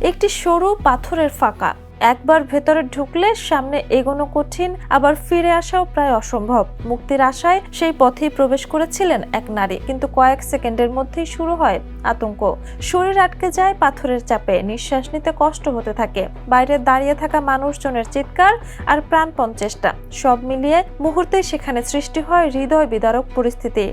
একটি সরু পাথরের ফাঁকা, একবার ভেতরে ঢুকলে সামনে এগোনো কঠিন, আবার ফিরে আসাও প্রায় অসম্ভব। মুক্তির আশায় সেই পথেই প্রবেশ করেছিলেন এক নারী, কিন্তু কয়েক সেকেন্ডের মধ্যেই শুরু হয় আতঙ্ক। শরীর আটকে যায় পাথরের চাপে, নিঃশ্বাস নিতে কষ্ট হতে থাকে। বাইরে দাঁড়িয়ে থাকা মানুষজনের চিৎকার আর প্রাণপণ চেষ্টা, সব মিলিয়ে মুহূর্তেই সেখানে সৃষ্টি হয় হৃদয় বিদারক পরিস্থিতি।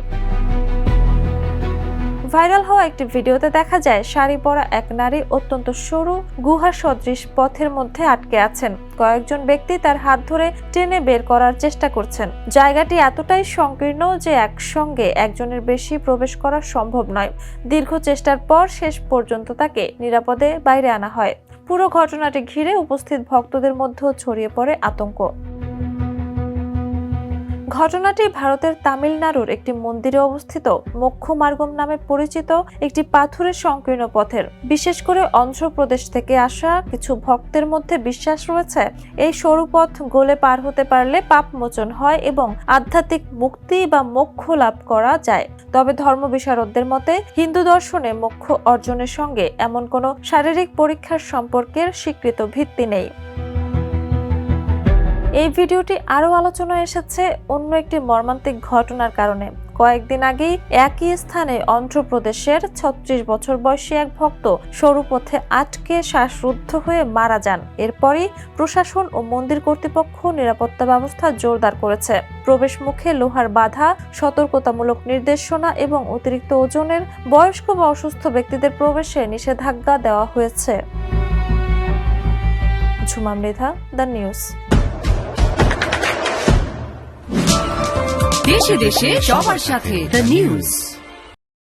ভাইরাল হওয়া একটি ভিডিওতে দেখা যায় শাড়ি পরা এক নারী অত্যন্ত সরু গুহা সদৃশ পথের মধ্যে আটকে আছেন। কয়েকজন ব্যক্তি তার হাত ধরে টেনে বের করার চেষ্টা করছেন। জায়গাটি এতটাই সংকীর্ণ যে একসঙ্গে একজনের বেশি প্রবেশ করা সম্ভব নয়। দীর্ঘ চেষ্টার পর শেষ পর্যন্ত তাকে নিরাপদে বাইরে আনা হয়। পুরো ঘটনাটি ঘিরে উপস্থিত ভক্তদের মধ্যেও ছড়িয়ে পড়ে আতঙ্ক। ঘটনাটি ভারতের তামিলনাড়ুর একটি মন্দিরে অবস্থিত মোক্ষমার্গম নামে পরিচিত একটি পাথরের সংকীর্ণ পথের। বিশেষ করে অন্ধ্রপ্রদেশ থেকে আসা কিছু ভক্তের মধ্যে বিশ্বাস রয়েছে, এই সরু পথ গলে পার হতে পারলে পাপ মোচন হয় এবং আধ্যাত্মিক মুক্তি বা মোক্ষ লাভ করা যায়। তবে ধর্ম বিশারদদের মতে হিন্দু দর্শনে মোক্ষ অর্জনের সঙ্গে এমন কোনো শারীরিক পরীক্ষার সম্পর্কের স্বীকৃত ভিত্তি নেই। এই ভিডিওটি আরও আলোচনায় এসেছে অন্য একটি মর্মান্তিক ঘটনার কারণে। কয়েকদিন আগেই একই স্থানে অন্ধ্রপ্রদেশের ৩৬ বছর বয়সী এক ভক্ত সরু পথে আটকে শ্বাসরুদ্ধ হয়ে মারা যান। এরপরই প্রশাসন ও মন্দির কর্তৃপক্ষ নিরাপত্তা ব্যবস্থা জোরদার করেছে। প্রবেশ মুখে লোহার বাধা, সতর্কতামূলক নির্দেশনা এবং অতিরিক্ত ওজনের বয়স্ক বা অসুস্থ ব্যক্তিদের প্রবেশে নিষেধাজ্ঞা দেওয়া হয়েছে। Jhuma Mridha, the news. দেশে দেশে সবার সাথে দ্য নিউজ।